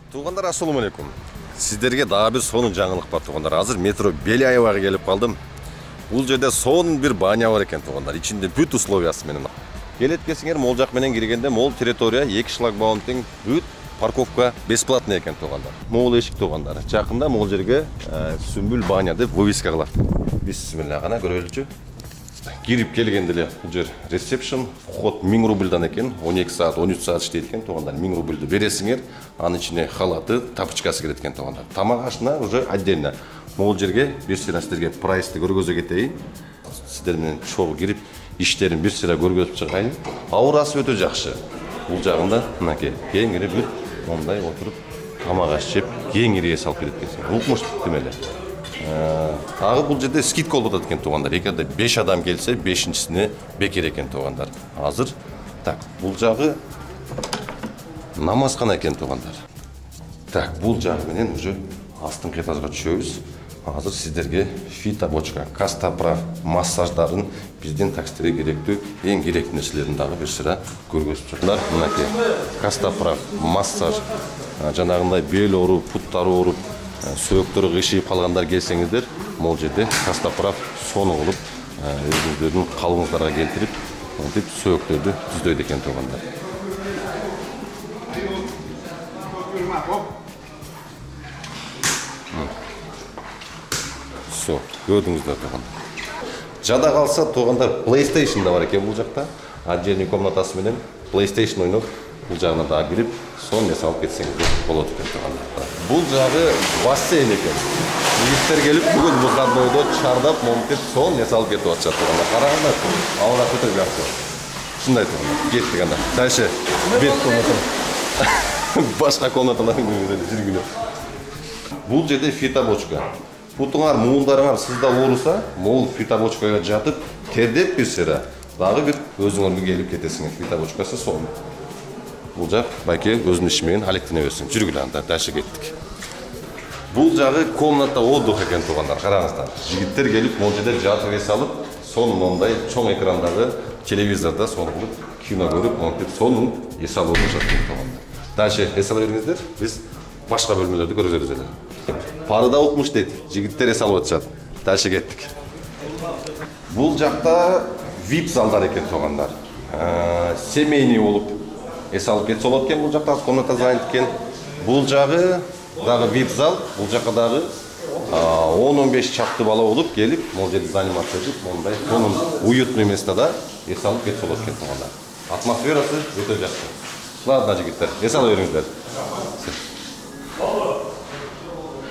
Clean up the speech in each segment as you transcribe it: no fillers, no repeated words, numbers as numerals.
Туғандар, ассаламу алейкум. Сіздерге дагы бир сонун жаңылык бар туғандар. Азыр метро Бели аябагына келип калдым. Бул жерде сонун бир баня бар экен туғандар. Ичинде бүт условиясы менен. Келет келсеңер, мол жак менен киргенде мол территория, 2 шлагбаум тең, бүт парковка бесплатный экен туғандар. Мол эшик туғандар. Жакында мол жерге Сүмбүл баня деп вывеска кылат. Бисмилла, гана көрөлүчү. Кирип келгенде эле бул жер ресепшн, вход 1000 рубльдан экен, 12 саат, 13 саат иштейт экен туғандар. 1000 рубльды бересиңер, анын ичине халаты, тапочкасы кирет экен туғандар. Тамак ашына уже отдельно. Мол жерге бир сыйра сиздерге прайсты көргөзө кетейин. Сиздер менен чогуу кирип, иштерин бир сыйра көргөзүп чыгайын. Аурасы өтө жакшы. Бул жагында мынакей кеңири бүт мондай отуруп тамак аш жеп, кеңири эс алып келет экенсиң. Укмуш демеле. Тағы бұл жерде скидка болуп атат экен туғандар. Эгерде 5 адам келсе, 5-чисине бекер экен туғандар. Азыр так, бул жагы намазхана экен туғандар. Так, бул жагы менен уже астыңкы этажга түшөбүз. Азыр сиздерге фитобочка, кастапра массаждарын биздин такситерге керектүү эң керектүү нерселерин дагы бир сыра көргөзүп жатыр. Мынакей кастапра массаж, жанагындай бел ооруп, буттары ооруп, сөөктөрү кышыйып калгандар келсеңиздер, мол жерде кастапра сону кылып, өзүңүздөрдүн калыбыңыздарга келтирип, мынтип сөөктөрдү түздөйт экен туғандар. Все, көрдүңүздөр туғандар. Жада калса туғандар PlayStation да бар экен бул жакта. Отдельный комнатасы менен PlayStation ойноп, бул жагына да кирип, сонун эс алып кетсеңиздер болот экен туғандар. Бул жагы бассейн экен. Жигиттер келип, бүгүн выходнойдо чардап, момтеп, сонун эс алып кетип атышат туғандар. Караганда, аура өтө жакшы. Шундай туғандар. Кеттик анда. Дальше бет комната. Башка комнаталарга жүргүлө. Бул жерде фитобочка. Бутуңар, муундарыңар сызда ооруса, мол фитобочкага жатып, тердеп бир сыра. Дагы бир өзүңөргө келип кетесиңер. Фитобочкасы сонун. Бул жак байке өзүнүн иши менен алектене берсин. Жүргүлө анда, дальше кеттик. Бул жагы комната отдых экен туғандар, караңыздар. Жигиттер келип, мол жерде жатып эс алып, сонун мондай чоң экрандагы телевизорда сонун кылып кино көрүп, монтип сонун эс алып отурушат туғандар. Дальше эс ала бериңиздер, биз башка бөлмөлөрдү көргөзөбүз эле. Парыда укмуш дейт, жигиттер эс алып атышат. Дальше кеттик. Бул жакта VIP залдар экен туғандар. Семейный болуп эс алып кетсе болот экен, бул жакта комната занят экен. Бул жагы дагы VIP зал, бул жакка дагы 10-15 чакты бала болуп келип, мол жерде занимация этип, мондай сонун уютный местада эс алып кетсе болот экен туғандар. Атмосферасы өтө жакшы. Ладно, жигиттер, эс ала бериңиздер.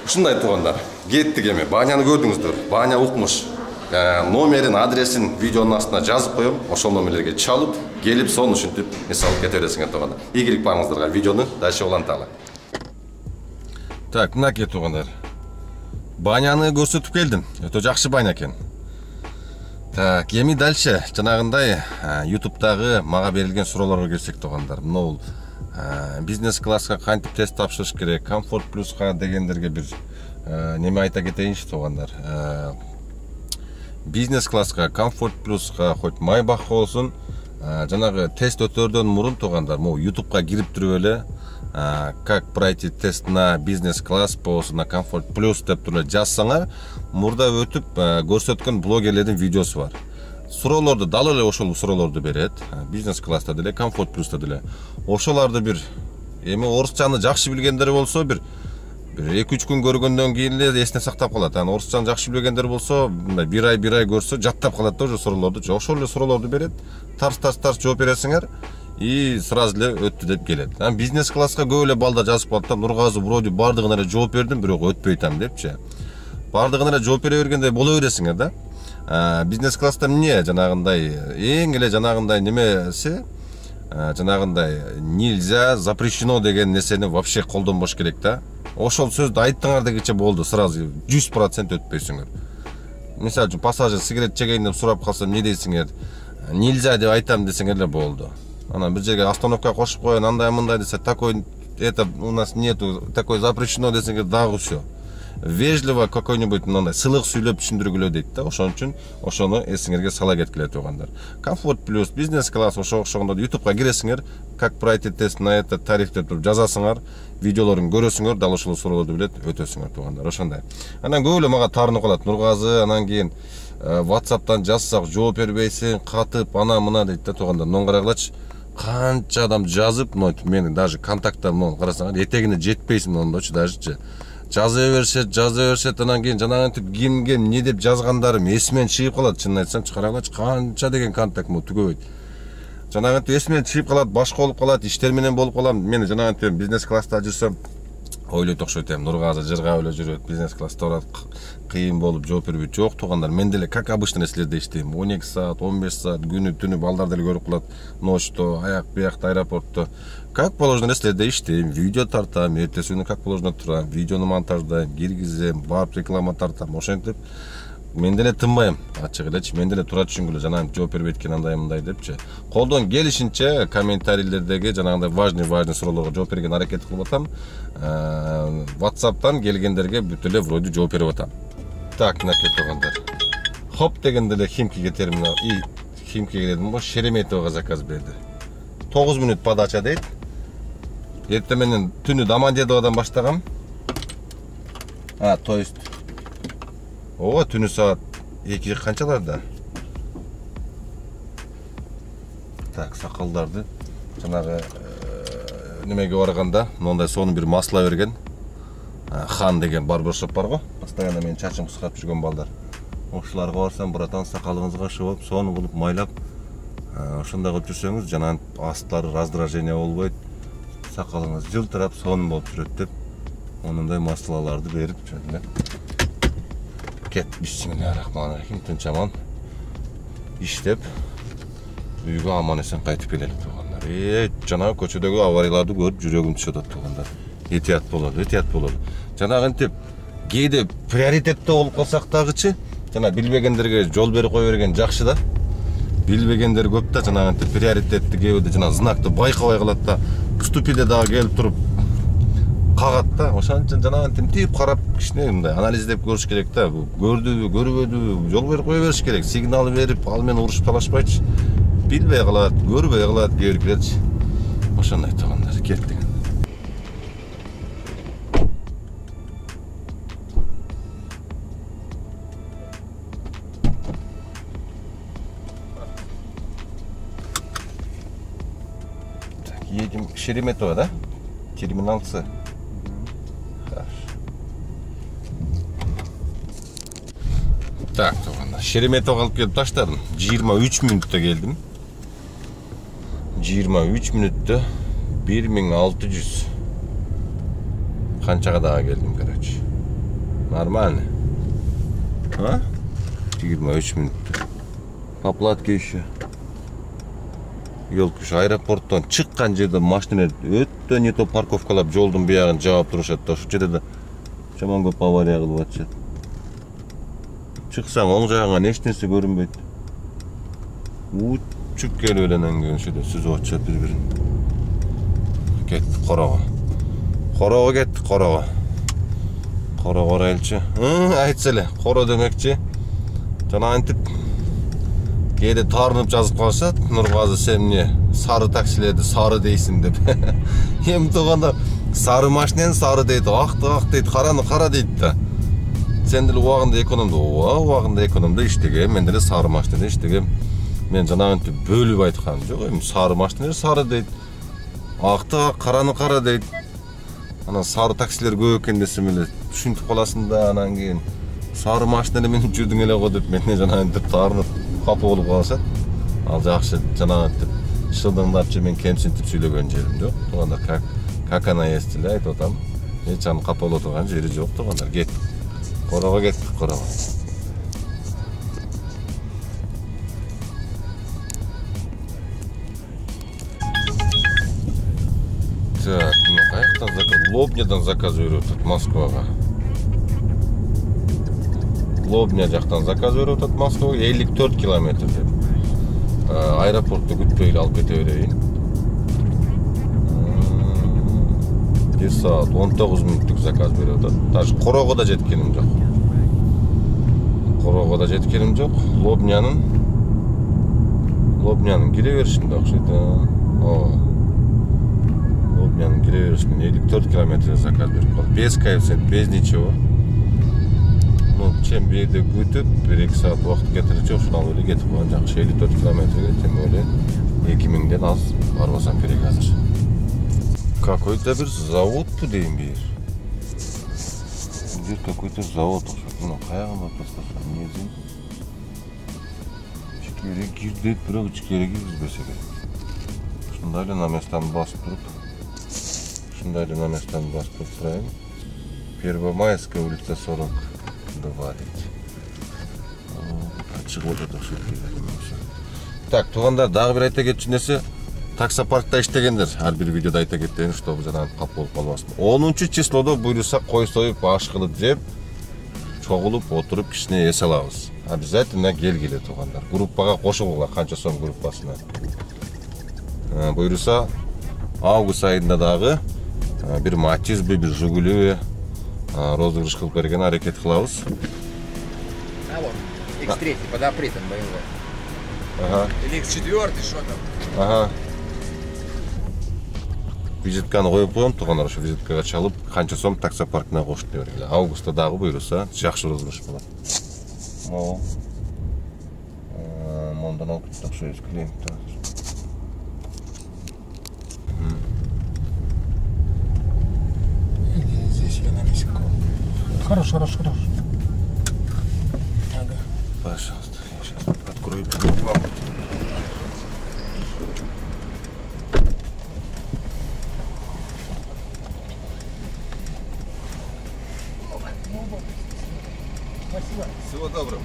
Ушундай туғандар. Кеттик эми. Баняны көрдүңүздөр. Баня укмуш. Номерин, адресин видеонун астына жазып коем. Ошол номерлерге чалып, келип сонун ушинтип эс алып кете бересиңер туғандар. Ийгилик барыңыздарга. Видеону дальше уланталы. Так, мынакей туғандар. Баняны көрсөтүп келдим. Өтө жакшы баня экен. Так, эми дальше жанагындай YouTube'дагы мага берилген суроолорго келсек туғандар. Мына бизнес класска кантип тест тапшырыш керек, комфорт плюска дегендерге бир неме айта кетейинчи туғандар. Бизнес класска, комфорт плюска хоть майбах болсун, жанагы тест өтөрдөн мурун туғандар, могу YouTube'га кирип туруп эле как пройти тест на бизнес класс болсун, на комфорт плюс деп туруп жазсаңар, мурда өтүп көрсөткөн блогерлердин видеосу бар. Суроолорду дал эле ошол суроолорду берет. Бизнес класста деле, комфорт плюста деле. Ошоларды бир эми орусчаны жакшы билгендер болсо бир 2-3 күн көргөндөн кийин эле эсине сактап калат. Аны орусчаны жакшы билгендер болсо, бир ай көрсө жаттап калат да ошо суроолорду. Ошол эле суроолорду берет. Тарс жооп бересиңер и сразу эле өттү деп келет. Бизнес класска көп эле балдар жазып калат да, Нургазы вроде бардыгына эле жооп бердим, бирок өтпөй атам депчи. Бардыгына эле жооп бере бергенде боло бересиңер да. Бизнес класста эмне жанагындай эң эле жанагындай немеси, жанагындай нельзя, запрещено деген нерсени вообще колдонбош керек да. Ошол сөздү айттыңар дегиче болду, сразу 100% өтпөйсүңөр. Мисалы үчүн пассажир сигарет жегейин деп сурап калса эмне дейсиңер? Нельзя деп айтам десеңер эле болду. Ана бир жерге остановка кошуп коюн, андай мындай десе, такой это у нас нету, такой запрещено десеңер дагы всё. вежливо какой-нибудь мындай сылык сүйлөп түшүндүргүлө дейт да. Ошон үчүн ошону эсиңерге сала кеткиле туугандар. Комфорт плюс, бизнес класс ошо окшогондо YouTube'га киресиңер, как пройти тест на это тариф деп туруп жазасыңар, видеолорун көрөсүңөр, дал ошол суроолорду билет өтөсүңөр туугандар. Ошондой. Анан көп эле мага таарынып калат. Нургазы, анан кийин WhatsApp'тан жазсак жооп бербейсиң, катып ана мына дейт да туугандар. Муну карагылачы. Канча адам жазып, менин даже контакттарым карасаңар, этегине жетпейсиң ондочу дажычы. Жаза беришет, анан кийин жанагынтип кимге эмне деп жазгандарым эсимен чыгып калат, чынын айтсам, карагылачы канча деген контакт түгөбөйт. Жанагынтип эсимен чыгып калат, башка болуп калат, иштер менен болуп калам. Мен жанагынтип бизнес класста жүрсөм, ойлойт окшойт эми, Нургазы жыргап эле жүрөт, бизнес класста турат, кыйын болуп жооп бербейт. Жок туугандар, мен деле как обычно нерселерде иштейм. 12 саат, 15 саат, күнү түнү балдар деле көрүп калат. Ночто, аяк биякта аэропортто. Как положено нерселерде иштейм, видео тартам, эртеси күнү как положено турам, видеону монтаждайм, киргизем, барып реклама тартам. Ошентип мен деле тынбайм, ачык элечи. Мен деле тура түшүнгүлө, жанагы жооп бербейт экен андай мындай депчи. Колдон келишинче комментарийлердеги жанагындай важный суроолорго жооп берген аракет кылып атам. WhatsApp'тан келгендерге бүт эле вроде жооп берип атам. Так, мынакей туугандар. Хоп дегенде эле Химкиге терминал Химкиге дедим го, Шереметового заказ берди. 9 мүнөт подача дейт. Эртең менен түнү Домодедоводан баштагам. То есть ооба түнү саат 2 канчаларда. Так, сакалдарды жанагы немеге барганда, мондай сонун бир масла берген. Хан деген барбершоп бар го. Постоянно мен чачым кыскартып жүргөн балдар. Ошоларга барсам, братан, сакалыңызга шыбып, сонун кылып майлап, ошондой кылып жүрсөңүз, жанагы астлары раздражение болбойт. Сакалыңыз жылтырап, сонун болуп жүрөт деп, онундай маслаларды берип жүрдүм. Кет, бисмиллахиррахманиррахим, тынчаман иштеп, үйгө аман эсен кайтып келели туугандар. Жанагы көчөдөгү аварияларды көрүп жүрөгүм түшөт туугандар. Этият болот. Жанагынтип кээде приоритетте болуп калсак дагычы, жана билбегендерге жол берип кое берген жакшы да. Билбегендер көп да, жанагынтип приоритетти кээде жана знакты байкабай калат да, ступиде дагы келип туруп кагат да. Ошон үчүн жанагынтип тип карап кичине мындай анализдеп көрүш керек да. Көрдүбү, көрбөдүбү, жол берип кое бериш керек. Сигнал берип, ал менен урушуп талашпайчы. Билбей калат, көрбөй калат кээбиркилерчи. Ошондой туугандар, кеттик. Едем к Шереметово, да? Терминал С. Хорошо. Так, Шереметовго алып келип таштадым. 23 мүнөттө келдим. 23 мүнөттө 1600. Канчага дагы келдим, короче. Нормально. 23 мүнөттө. По платке еще. Yolkuş aeroporttan çıkkan жерде машиналар өтө не то парковкалап жолдун биягын жаап турушат да. Ушул жерде жаман көп авария кылып атышат. Чыксаң оң жагыңа эч нерсе көрүнбөйт. Учуп келип эле анан кийин ушул жерде сүзүп атышат бири-бирин. Кеттик Корого. Корого кеттик, Корого. Корого барайлычы. Айтса эле, Коро демекчи. Жана антип кээде таарынып жазып калышат, Нургазы сен эмне сары таксилерди сары дейсиң деп. Эми тууганда сары машинени сары дейт, ак дейт, караны кара дейт да. Сен деле убагында экономда, убагында экономда иштегем, мен деле сары машинеде иштегем. Мен жанагынтип бөлүп айтканым жок, эми сары машинелер сары дейт, акты ак, караны кара дейт. Анан сары таксилер көп экен десем эле түшүнүп каласың да, анан кийин сары машинеде минип жүрдүң эле го деп мен жанагынтип таарынып капы болуп калышат. Ал жакшы жанагынтип шылдыңдапчы мен кемсинтип сүйлөгөн жерим жок. Туугандар, как она есть эле айтып атам. Эч аны капы боло турган жери жок туугандар. Кет. Корого кеттик, Корого. Так, каяктан заказ? Лобнядан заказ берип атат Москвага. Лобня жактан заказ берип атат Москвага, 54 километр деп. Аэропортто күтпөй эле алып кете берейин. 1 saat 19 мүнөттүк заказ берип атат. Даже Корого да жеткеним жок. Корого да жеткеним жок. Лобнянын кире беришинде окшойт. Лобнянын кире беришинен 54 километр заказ берип калды. Без коэффициент, без ничего. Ну, чем бейді күтіп, 1-2 саат уақыт кетіріп жоқ, шынал өлі кетіп қойған жақшы 54 километрге, тем более 2000-ден аз барбасам керек азыр. Какой-то бір завод бұ дейін бейір. Бұдер какой-то завод оқшат. Мұна қаяғын бап басқаша, незін. Ішкере кирдет, бірақ ішкере киргізбесе керек. Шындайлы наместан басып тұрып. Тұрайын. Первомайская улица 40. Говорить. Так, туғандар дағы бір айта кетчү нерсе, таксопаркта иштегендер, ар бир видеода айта кеткен, чтобы жанагы кап болуп калбасын. 10 числодо буйруса кой союп, аш кылып жеп, чогулуп отуруп кичине эс алабыз. Обязательно келгиле туғандар. Группага кошулгула, канча сом группасына. Буйруса август айында дагы бир Матизби, бир Жигулиби розыгрыш кылып берген аракет кылабыз. Вот, X3 под апритом боевой. Ага. Или X4, что там? Ага. Визитканы коюп коем, тугандар ошо визиткага чалып, канча сом таксопаркына кошуп бергиле. Августта дагы буйруса, жакшы розыгрыш болот. Могу. Мондан алып кетсек, ошо клиент. Здесь я на месяц. Хорош. Ага. Пожалуйста, я сейчас открою. Спасибо. Всего доброго.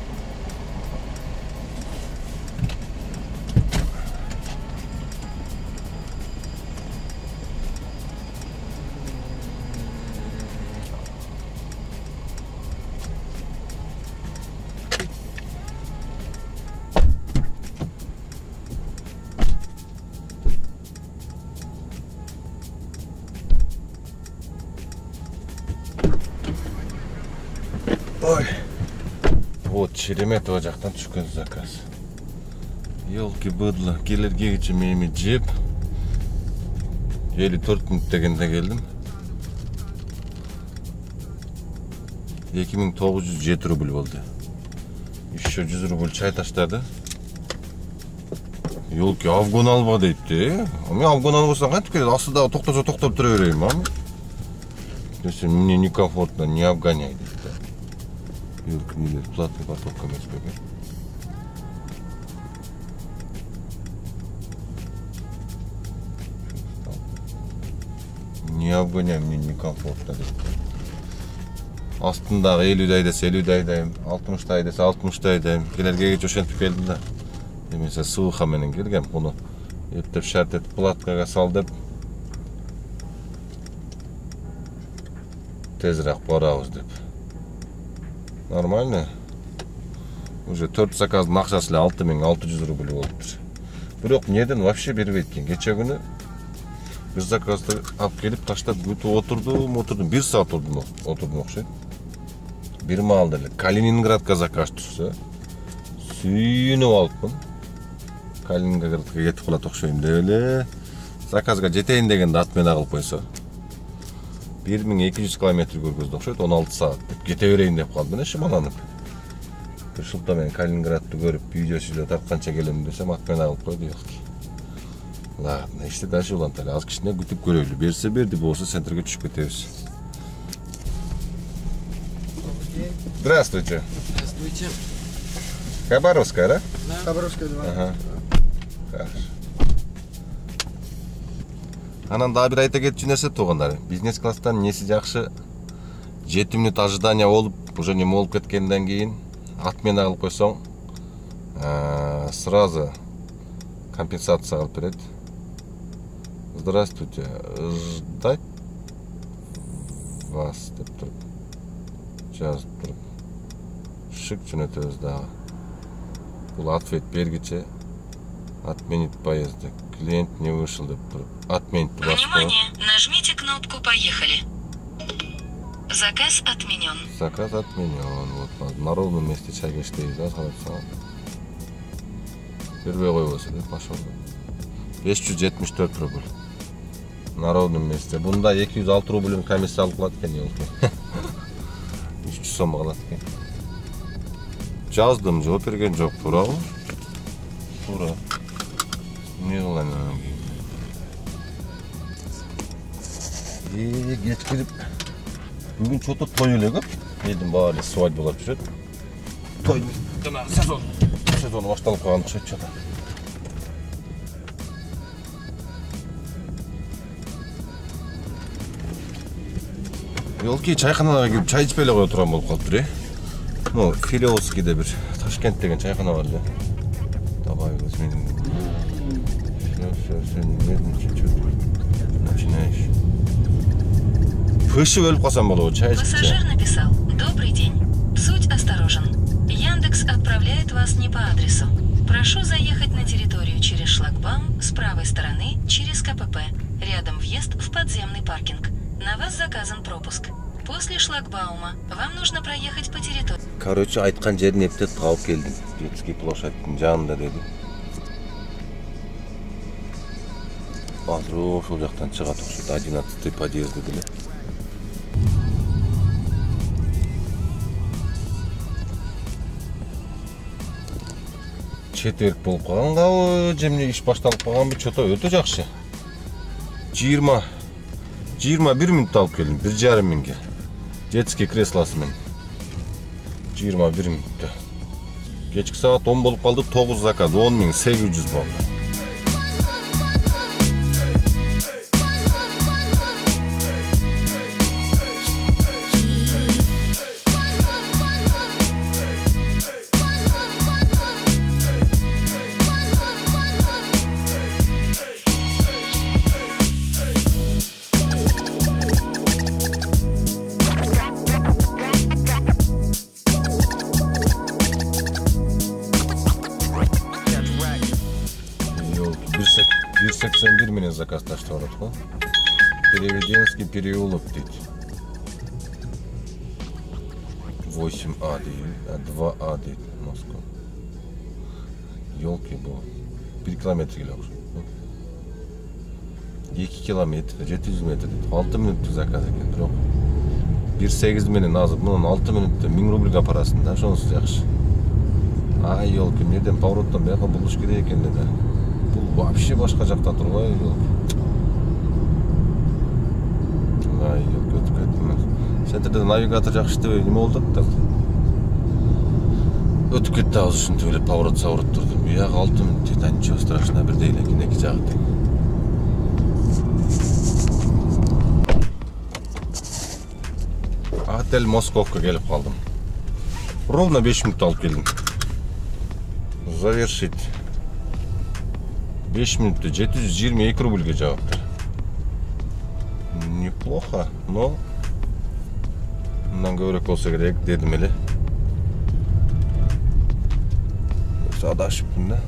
Ой. Вот Шереметова жактан түшкөн заказ. Елки быдлы, келерге кече мени жеп 54 мүнөт дегенде келдим. 2907 рубль болду. Еще 100 рубль чай таштады. Елки авгон алба дейт. Мен авгон албасам кантип келет? Астыда токтосо токтоп тура берейин, Если мне некомфортно, не обгоняй дейт. Елки нелер платный парковка эмес бе? Не обгоняй, мне некомфортно дейт. Астындагы 50 десе 50 айдайм, 60 десе 60 айдайм. Келерге кече ошентип келдим да. Демесе сууха менен келгем, буну эптеп шарт этип платкага сал деп. Тезирээк барабыз деп. Нормально. Уже 4 заказдын акчасы эле 6600 рубль болуптур. Бирок неден вообще бербейт экен. Кече күнү бир заказды алып келип таштап күтүп отурдум. 1 саат отурдум окшойт. Бир маалда эле Калининградка заказ түшсө, сүйүнүп алыпмын. Калининградка кетип калат окшойм деп эле. Заказга жетейин дегенде ат менен агылып койсо. 1200 километр көргөздү окшойт, 16 саат деп кете берейин деп калдым эле шымаланып. Бир шылта мен Калининградты көрүп, видео сүйлөп тартканча келем десем, ат менен агылып койду, ёлки. Ладно, иште дальше улантайлы. Аз кичине күтүп көрөлү. Берсе берди, болсо центрге түшүп кетебиз. Здравствуйте. Здравствуйте. Хабаровская, да? Да. Хабаровская 2. Ага. Хорошо. Анан дагы бир айта кетчү нерсе туугандар. Бизнес класстан неси жакшы. 7 мүнөт ожидание болуп, уже неме болуп кеткенден кийин ат менен агылып койсоң, сразу компенсация алып берет. Здравствуйте. Ждать вас деп туруп. Жазып туруп. Шык жөнөтөбүз дагы. Бул ответ бергиче Отменить поездок. Клиент не вышел. Отменить. Внимание! Нажмите кнопку «Поехали». Заказ отменен. Заказ отменен. Вот на ровном месте чай кештейбиз, да, салат. Бербей койбосо деп пошел. 574 рубль. На ровном месте. Бунда 206 рубль комиссия алып калат экен, елки. 300 сом калат экен. Жаздым, жооп берген жок, туурабы? Туура. Не кылайын анан кийин. Кеч кирип. Бүгүн чото той эле көп. Элдин баары свадьбалап жүрөт. Той жана сезон башталып калган окшойт чото. Елки чайханаларга кирип чай ичпей эле кое турган болуп калыптыр, Ну, Филеовскийде бир Ташкент деген чайхана бар да. Давай, возьми. Все, начинаешь. Фыши өлүп калсам болобу, чай ичип. Пассажир написал: «Добрый день. Суть осторожен. Яндекс отправляет вас не по адресу. Прошу заехать на территорию через шлагбаум с правой стороны через КПП. Рядом въезд в подземный паркинг. На вас заказан пропуск. После шлагбаума вам нужно проехать по территории». Короче, айткан жерин эптеп таап келдим. Детский площадьтын жанында деди. Азыр ошол жактан чыгат окшойт, 11-й подъезд деле. Четверг болуп калгангабы, же эмне иш башталып калганбы, чото өтө жакшы. 21 мүнөт алып келдим, 1,5 миңге. Детский креслосы менен. 21 мүнөттө. Кечки саат 10 болуп калды, 9 заказ, 10.800 болду. менен заказ таштап атат го. Переведенский переулок дейт. 8А дейт, 2А дейт, Москва. Ёлки бу. 1 километр келе окшойт. 2 километр, 700 метр дейт. 6 мүнөттүк заказ экен, бирок 1,8 менен азыр мунун 6 мүнөттө 1000 рубльга апарасың да, ошонусу жакшы. Ай, ёлки, неден повороттон бияка булуш керек экен да. Бул вообще башка жакта турбай, ёлки. Ай, ёлки, өтүп кеттим. Центрде навигатор жакшы иштебей, неме болду да? Өтүп кетти азыр ушинтип эле поворот турдум. Бияка 6 мүнөт дейт, ничего страшного, бирдей эле кинеки жагы. Отель Московка келип калдым. Ровно 5 мүнөт алып келдим. Завершить. 5 мүнөттө 722 рубльге жагаптыр. Неплохо, но мындан көбүрөөк болсо керек дедим эле. Адашыппын да.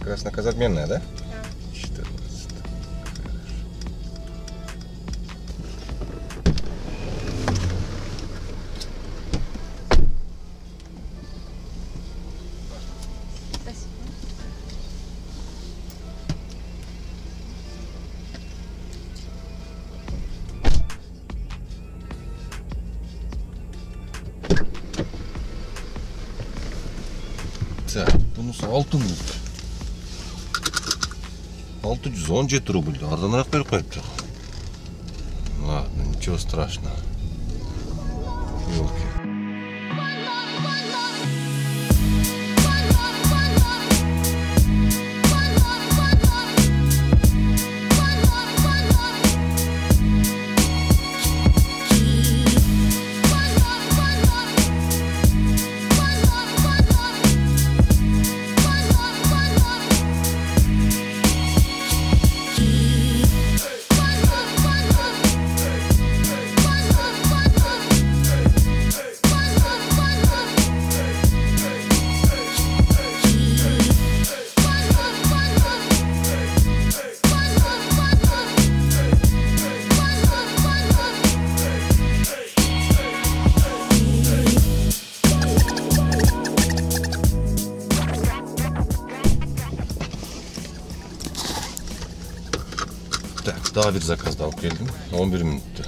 Краснокозарменная, да? 14. Так, бунусу 6 мүнөт. 617 рубль. Арзаныраак берип коюпту. Ладно, ничего страшного. Ёлки. Так, daha bir zakazda alıp geldim. 11 minutta.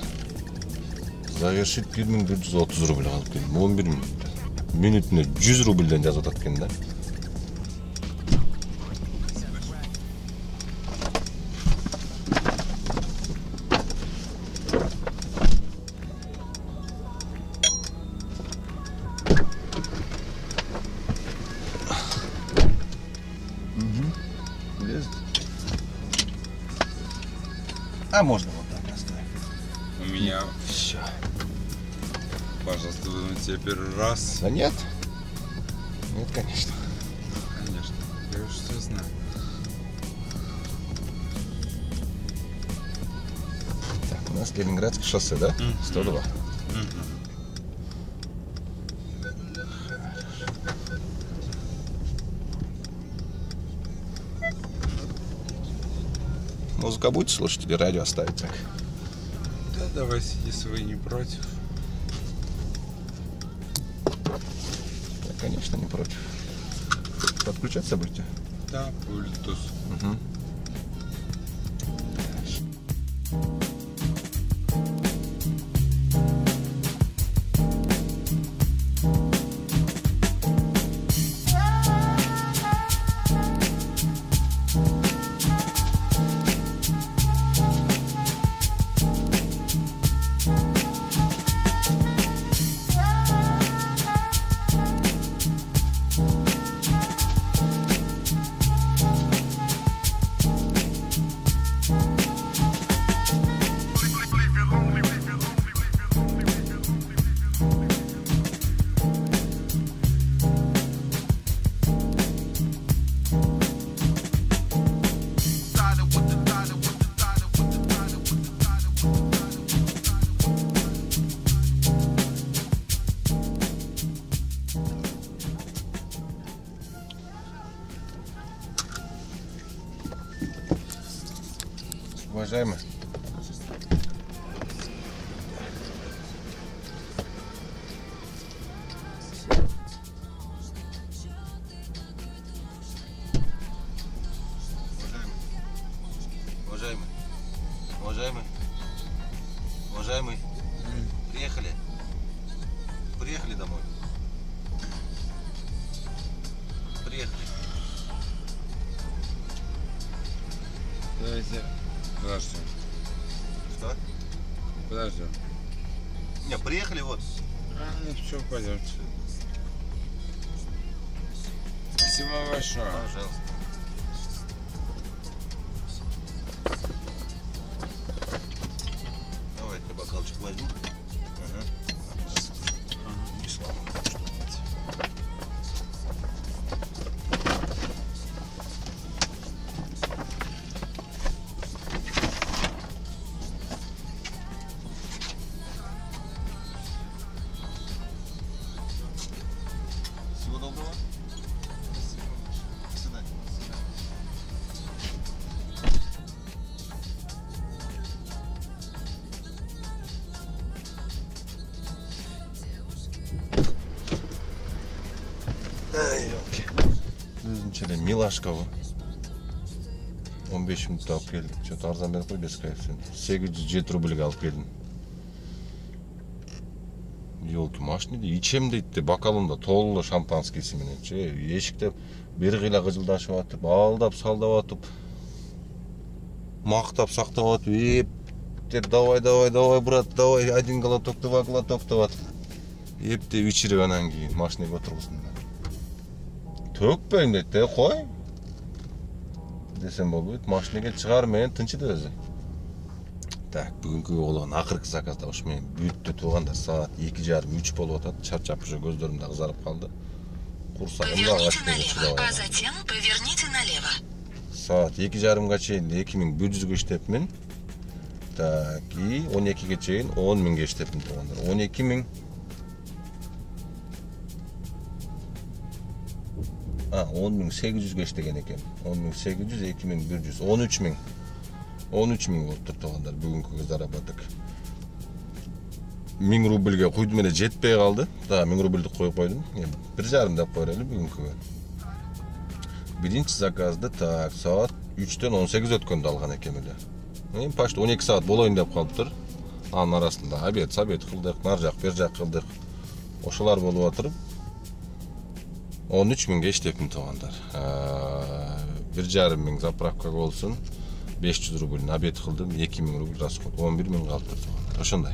Zaverşit 1430 ruble alıp geldim. 11 minutta. Minutuna 100 rubelden yazat atkanda. А можно вот так оставить. У меня, Все. пожалуйста, вы тебе первый раз. Да нет. Нет, конечно. Конечно. Я уж все знаю. Так, у нас Ленинградское шоссе, да? 102. Музыка будете слушать или радио оставить так? Да, давай, если вы не против. Я, конечно, не против. Подключаться будете? Да, Bluetooth. Угу. Уважаемый. Уважаемый. Приехали. Приехали домой. Приехали. Давайте. Подожди. Что? Подожди. Не, приехали вот. Ну все, пойдемте. Спасибо большое. Пожалуйста. Давайте бокалчик возьму. Ага. Не слава. Всего доброго. До свидания. Ай, елки. Өзүнчө милашка бу. 15 минутта алып келдим. Что-то арзан берип кой без кайфын. 807 рубльге алып келдим. Елки, машина ичем дейт, бокалымда толуу шампанскийси менен. Эшикте бир кыйла кыжылдашып атып, алдап салдап атып. Мактап сактап атып, давай, брат, давай, один глоток, два глоток. Эптеп ичирип анан кийин машинага отургуздум. Төкпөйм дейт, кой. Десем болбойт, машинага чыгар менен тынчыды өзү. Так, бүгүнкү болгон акыркы заказда ушу менен бүттү туугандар. Саат 2:30-3 болуп атат. Чарчап уже көздөрүм да кызарып калды. Курсагым да Поверните ачып налево, а затем поверните налево. Saat 2:30-га чейин 2100 иштепмин. Так, и 12ге чейин 10.000 иштепмин туугандар. 12.000. 10.800 иштеген экен. 10.800, 2.100, 13.000. 13.000 болуптур туугандар бүгүнкү заработок. 1000 рубльге куйдум эле жетпей калды. Да, 1000 рубльди коюп койдум. 1,5 деп коелу бүгүнкүгө. Биринчи заказды так saat 3'тен 18 өткөндө алган экем эле. Почти 12 saat болоюн деп калыптыр. Анын арасында обед кылдык, нар жак, бер жак кылдык. Ошолар болуп отуруп 13.000 иштепмин туугандар. 1,5 заправка болсун. 500 рубль обед кылдым, 2.000 рубль расход, 11.000 калыптыр туугандар. Ошондой.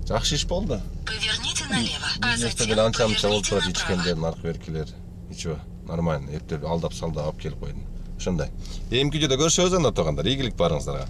Жакшы иш болду. Поверните налево, а Бизнесте затем деле анча-мынча болуп поверните турат направо. ичкендер, наркы беркилер. Ничего, нормально. Эптеп алдап салдап алып келип койдум. Ошондой. Эмки видеодо көрүшөбүз анда туугандар. Ийгилик барыңыздарга.